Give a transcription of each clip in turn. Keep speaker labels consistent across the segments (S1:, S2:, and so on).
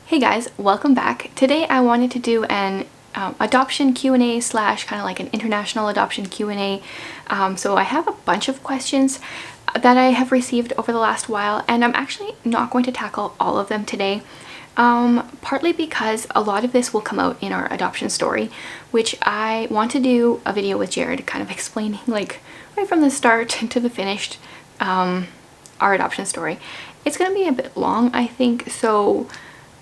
S1: Hey guys, welcome back. Today I wanted to do an adoption Q&A slash kind of like an international adoption Q&A. So I have a bunch of questions that I have received over the last while, and I'm actually not going to tackle all of them today. Partly because a lot of this will come out in our adoption story, which I want to do a video with Jared kind of explaining like right from the start to the finished our adoption story. It's going to be a bit long, I think, so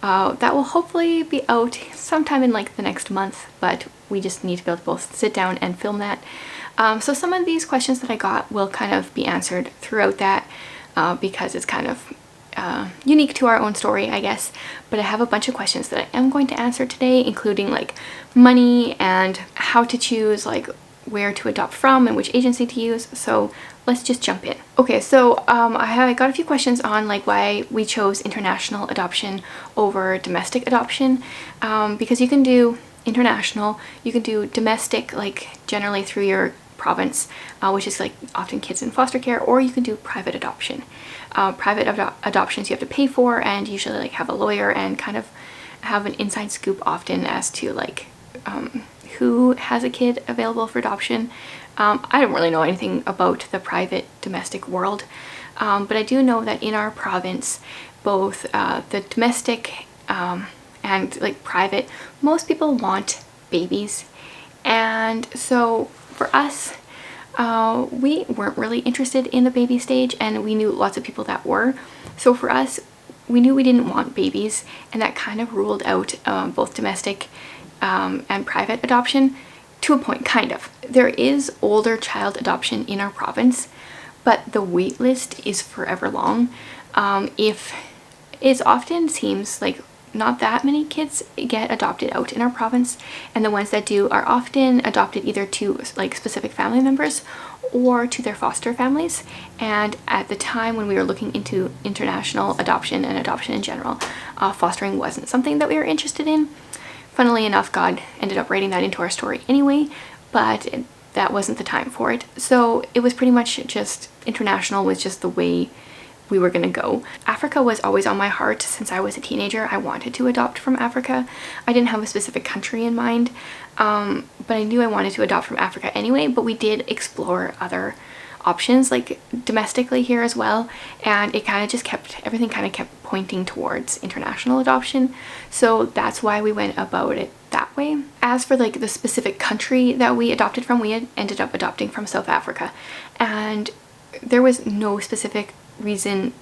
S1: that will hopefully be out sometime in like the next month, but we just need to be able to both sit down and film that. So some of these questions that I got will kind of be answered throughout that because it's kind of unique to our own story, I guess. But I have a bunch of questions that I am going to answer today, including like money and how to choose like where to adopt from and which agency to use. So let's just jump in. Okay, so I got a few questions on like why we chose international adoption over domestic adoption, because you can do international, you can do domestic like generally through your province, which is like often kids in foster care, or you can do private adoption. Adoptions you have to pay for and usually like have a lawyer and kind of have an inside scoop often as to like who has a kid available for adoption. I don't really know anything about the private domestic world, but I do know that in our province, both the domestic and like private, most people want babies. And so for us, we weren't really interested in the baby stage, and we knew lots of people that were. So for us, we knew we didn't want babies, and that kind of ruled out both domestic and private adoption to a point, kind of. There is older child adoption in our province, but the wait list is forever long. If it often seems like not that many kids get adopted out in our province, and the ones that do are often adopted either to like specific family members or to their foster families. And at the time when we were looking into international adoption and adoption in general, fostering wasn't something that we were interested in. Funnily enough, God ended up writing that into our story anyway, but that wasn't the time for it. So it was pretty much just international was just the way we were gonna go. Africa was always on my heart since I was a teenager. I wanted to adopt from Africa. I didn't have a specific country in mind, but I knew I wanted to adopt from Africa anyway, but we did explore other options like domestically here as well, and it kind of just kept, everything kind of kept pointing towards international adoption. So that's why we went about it that way. As for like the specific country that we adopted from, we had ended up adopting from South Africa, and there was no specific reason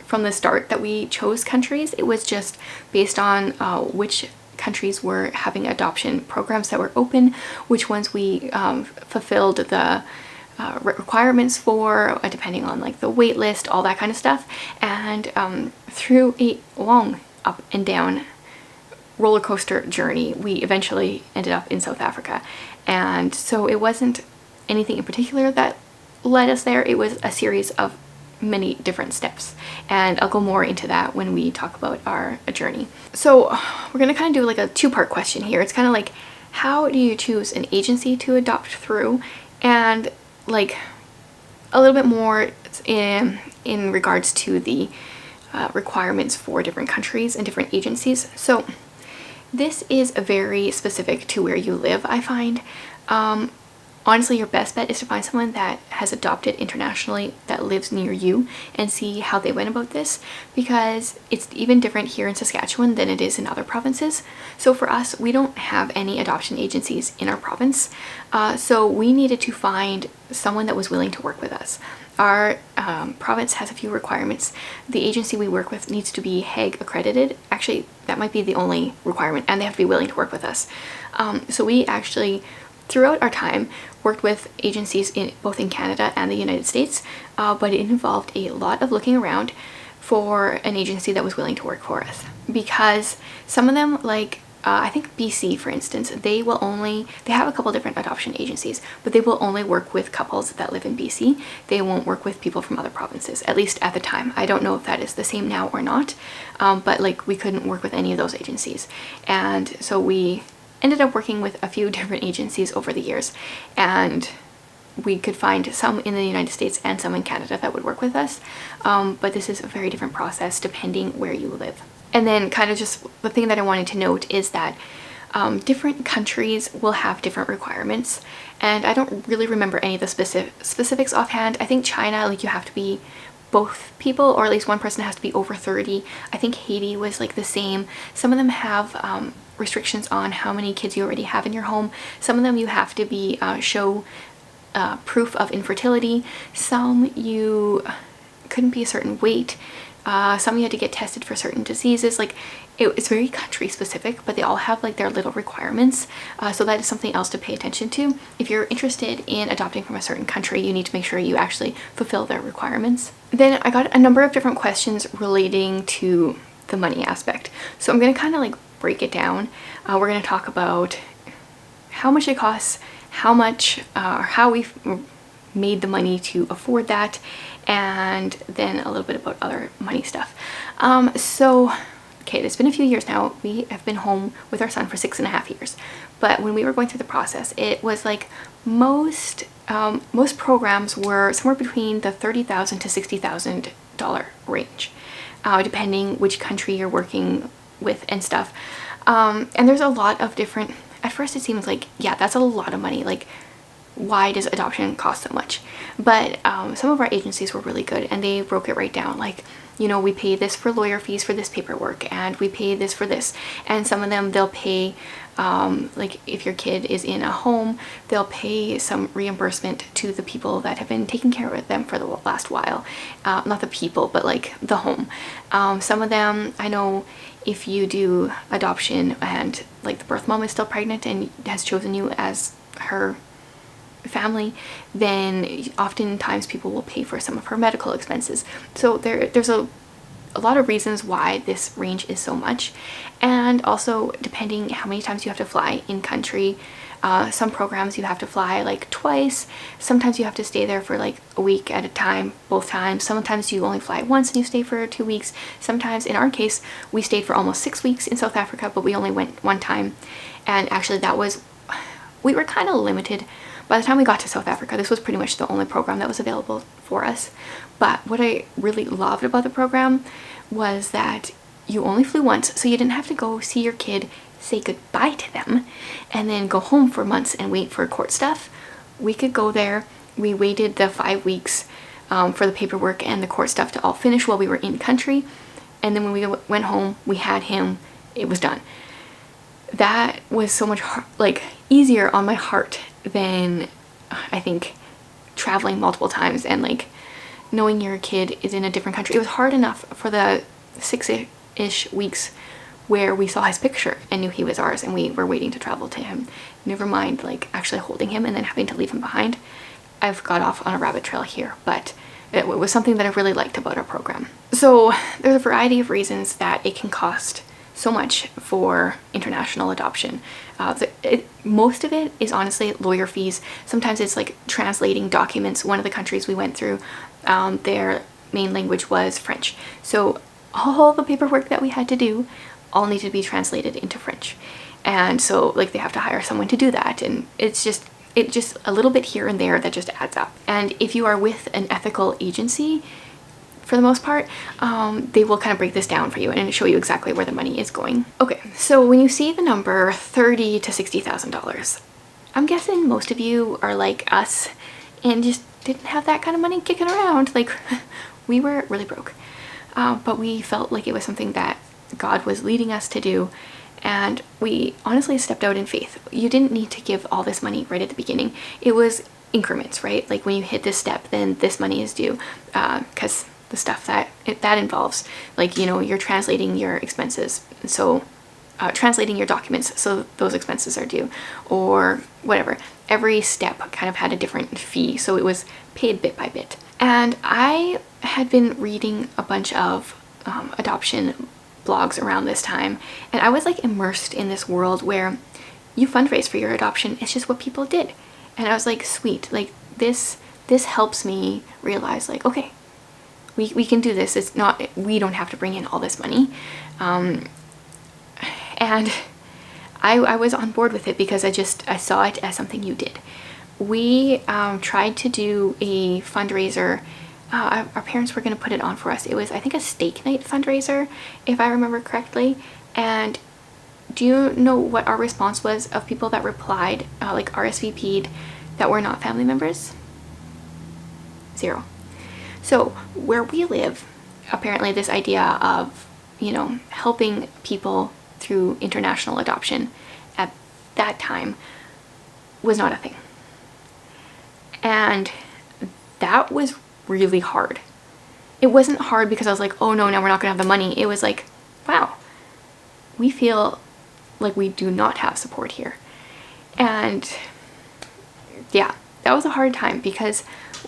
S1: from the start that we chose countries. It was just based on which countries were having adoption programs that were open, which ones we fulfilled the requirements for, depending on like the wait list, all that kind of stuff. And through a long up and down roller coaster journey, we eventually ended up in South Africa. And so it wasn't anything in particular that led us there. It was a series of many different steps, and I'll go more into that when we talk about our journey. So we're gonna kind of do like a two-part question here. It's kind of like, how do you choose an agency to adopt through, and like a little bit more in regards to the requirements for different countries and different agencies. So this is very specific to where you live, I find. Honestly, your best bet is to find someone that has adopted internationally that lives near you and see how they went about this, because it's even different here in Saskatchewan than it is in other provinces. So for us, we don't have any adoption agencies in our province, so we needed to find someone that was willing to work with us. Our province has a few requirements. The agency we work with needs to be Hague accredited. Actually, that might be the only requirement, and they have to be willing to work with us. So we actually, throughout our time, worked with agencies both in Canada and the United States, but it involved a lot of looking around for an agency that was willing to work for us. Because some of them, like I think BC for instance, they have a couple different adoption agencies, but they will only work with couples that live in BC. They won't work with people from other provinces, at least at the time. I don't know if that is the same now or not, but like we couldn't work with any of those agencies. And so we ended up working with a few different agencies over the years, and we could find some in the United States and some in Canada that would work with us, but this is a very different process depending where you live. And then kind of just the thing that I wanted to note is that different countries will have different requirements, and I don't really remember any of the specifics offhand. I think China, like, you have to be both people, or at least one person has to be over 30. I think Haiti was like the same. Some of them have restrictions on how many kids you already have in your home. Some of them you have to be show proof of infertility. Some you couldn't be a certain weight. Some you had to get tested for certain diseases. Like, it's very country specific, but they all have like their little requirements. So that is something else to pay attention to. If you're interested in adopting from a certain country, you need to make sure you actually fulfill their requirements. Then I got a number of different questions relating to the money aspect. So I'm going to kind of like break it down. We're going to talk about how much it costs, how much, how we've made the money to afford that, and then a little bit about other money stuff. Okay, it's been a few years now. We have been home with our son for 6.5 years. But when we were going through the process, it was like most programs were somewhere between the $30,000 to $60,000 range, depending which country you're working with and stuff. And there's a lot of different, at first it seems like, yeah, that's a lot of money. Like, why does adoption cost so much? But some of our agencies were really good, and they broke it right down. Like, you know, we pay this for lawyer fees for this paperwork, and we pay this for this. And some of them, they'll pay, like if your kid is in a home, they'll pay some reimbursement to the people that have been taking care of them for the last while. Not the people, but like the home. Some of them, I know, if you do adoption and like the birth mom is still pregnant and has chosen you as her family, then oftentimes people will pay for some of her medical expenses. So there's a lot of reasons why this range is so much. And also depending how many times you have to fly in country. Some programs you have to fly like twice. Sometimes you have to stay there for like a week at a time, both times. Sometimes you only fly once and you stay for 2 weeks. Sometimes, in our case, we stayed for almost 6 weeks in South Africa, but we only went one time. And actually we were kind of limited. By the time we got to South Africa, this was pretty much the only program that was available for us. But what I really loved about the program was that you only flew once, so you didn't have to go see your kid, say goodbye to them, and then go home for months and wait for court stuff. We could go there. We waited the 5 weeks for the paperwork and the court stuff to all finish while we were in country. And then when we went home, we had him. It was done. That was so much like easier on my heart than, I think, traveling multiple times and like knowing your kid is in a different country. It was hard enough for the 6-ish weeks where we saw his picture and knew he was ours and we were waiting to travel to him. Never mind like actually holding him and then having to leave him behind. I've got off on a rabbit trail here, but it was something that I really liked about our program. So there's a variety of reasons that it can cost so much for international adoption. Most of it is honestly lawyer fees. Sometimes it's like translating documents. One of the countries we went through, their main language was French. So all the paperwork that we had to do all needed to be translated into French. And so like they have to hire someone to do that. And it's just a little bit here and there that just adds up. And if you are with an ethical agency, for the most part, they will kind of break this down for you and show you exactly where the money is going. Okay, so when you see the number $30,000 to $60,000, I'm guessing most of you are like us and just didn't have that kind of money kicking around. Like, we were really broke, but we felt like it was something that God was leading us to do, and we honestly stepped out in faith. You didn't need to give all this money right at the beginning. It was increments, right? Like when you hit this step, then this money is due, because the stuff that involves, like, you know, you're translating your expenses, so translating your documents, so those expenses are due, or whatever. Every step kind of had a different fee, so it was paid bit by bit. And I had been reading a bunch of adoption blogs around this time, and I was like immersed in this world where you fundraise for your adoption. It's just what people did. And I was like, sweet, like this helps me realize, like, okay, we can do this. It's not, we don't have to bring in all this money. And I was on board with it because I saw it as something you did. We tried to do a fundraiser our parents were going to put it on for us. It was, I think, a steak night fundraiser, if I remember correctly. And do you know what our response was of people that replied, like RSVP'd, that were not family members? 0. So where we live, apparently this idea of, you know, helping people through international adoption at that time was not a thing. And that was really hard. It wasn't hard because I was like, oh no, now we're not gonna have the money. It was like, wow, we feel like we do not have support here. And yeah, that was a hard time because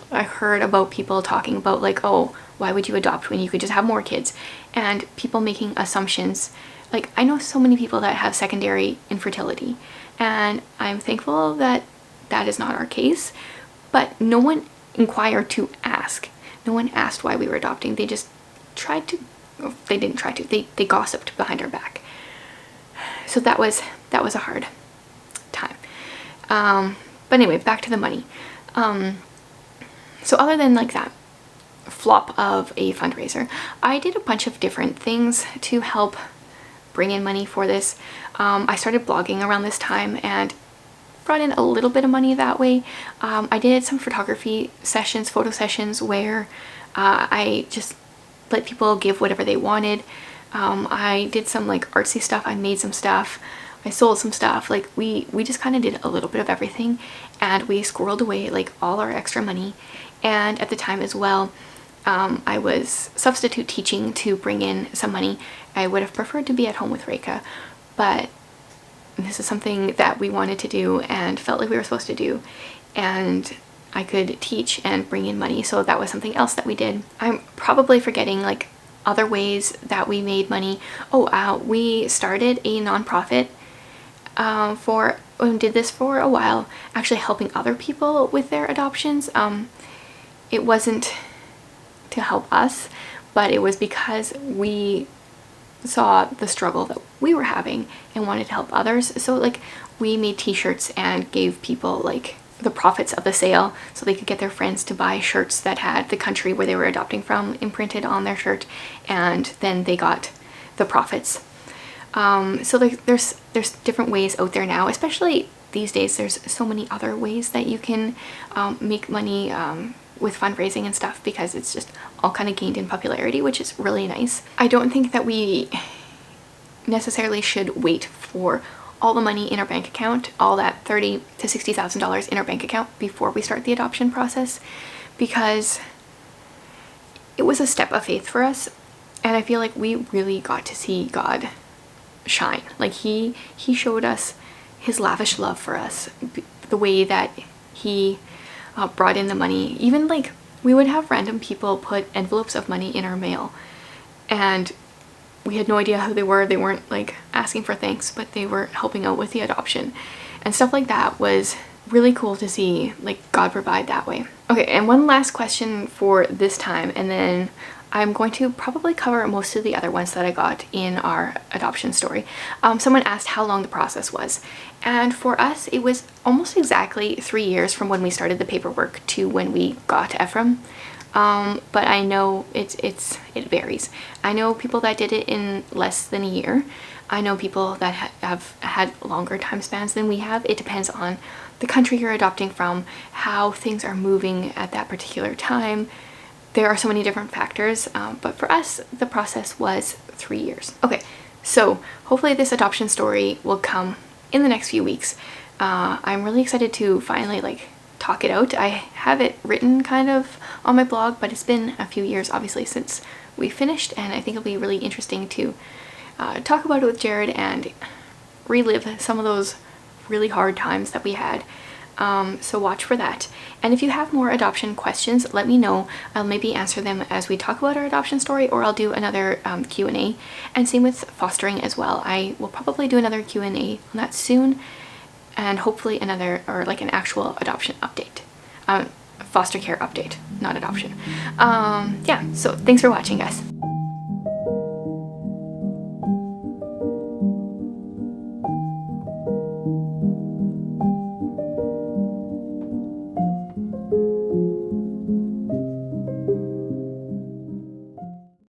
S1: I heard about people talking about like, oh, why would you adopt when you could just have more kids? And people making assumptions. Like, I know so many people that have secondary infertility, and I'm thankful that that is not our case, but no one inquired to ask. No one asked why we were adopting. They just tried to, they didn't try to, they gossiped behind our back. So that was a hard time. But anyway, back to the money. So other than like that flop of a fundraiser, I did a bunch of different things to help bring in money for this. I started blogging around this time and brought in a little bit of money that way. I did some photography sessions, photo sessions, where I just let people give whatever they wanted. I did some like artsy stuff. I made some stuff. I sold some stuff. Like we just kind of did a little bit of everything, and we squirreled away like all our extra money. And at the time as well, I was substitute teaching to bring in some money. I would have preferred to be at home with Reika, but this is something that we wanted to do and felt like we were supposed to do, and I could teach and bring in money, so that was something else that we did. I'm probably forgetting like other ways that we made money. We started a nonprofit and did this for a while, actually helping other people with their adoptions. It wasn't to help us, but it was because we saw the struggle that we were having and wanted to help others. So like we made t-shirts and gave people like the profits of the sale so they could get their friends to buy shirts that had the country where they were adopting from imprinted on their shirt, and then they got the profits. So there's different ways out there now, especially these days. There's so many other ways that you can make money with fundraising and stuff, because it's just all kind of gained in popularity, which is really nice. I don't think that we necessarily should wait for all the money in our bank account, all that $30,000 to $60,000 in our bank account before we start the adoption process, because it was a step of faith for us, and I feel like we really got to see God shine. Like he showed us his lavish love for us, the way that he brought in the money. Even like we would have random people put envelopes of money in our mail, and we had no idea who they were. They weren't like asking for thanks, but they were helping out with the adoption, and stuff like that was really cool to see, like God provide that way. Okay, and one last question for this time, and then I'm going to probably cover most of the other ones that I got in our adoption story. Someone asked how long the process was, and for us it was almost exactly 3 years from when we started the paperwork to when we got Ephraim. But I know it varies. I know people that did it in less than a year. I know people that have had longer time spans than we have. It depends on the country you're adopting from, how things are moving at that particular time. There are so many different factors, but for us, the process was 3 years. Okay, so hopefully this adoption story will come in the next few weeks. I'm really excited to finally like talk it out. I have it written kind of on my blog, but it's been a few years obviously since we finished, and I think it'll be really interesting to talk about it with Jared and relive some of those really hard times that we had. So watch for that. And if you have more adoption questions, let me know. I'll maybe answer them as we talk about our adoption story, or I'll do another Q&A. And same with fostering as well. I will probably do another Q&A on that soon, and hopefully another, or like an actual adoption update. Foster care update, not adoption. Yeah, so thanks for watching, guys.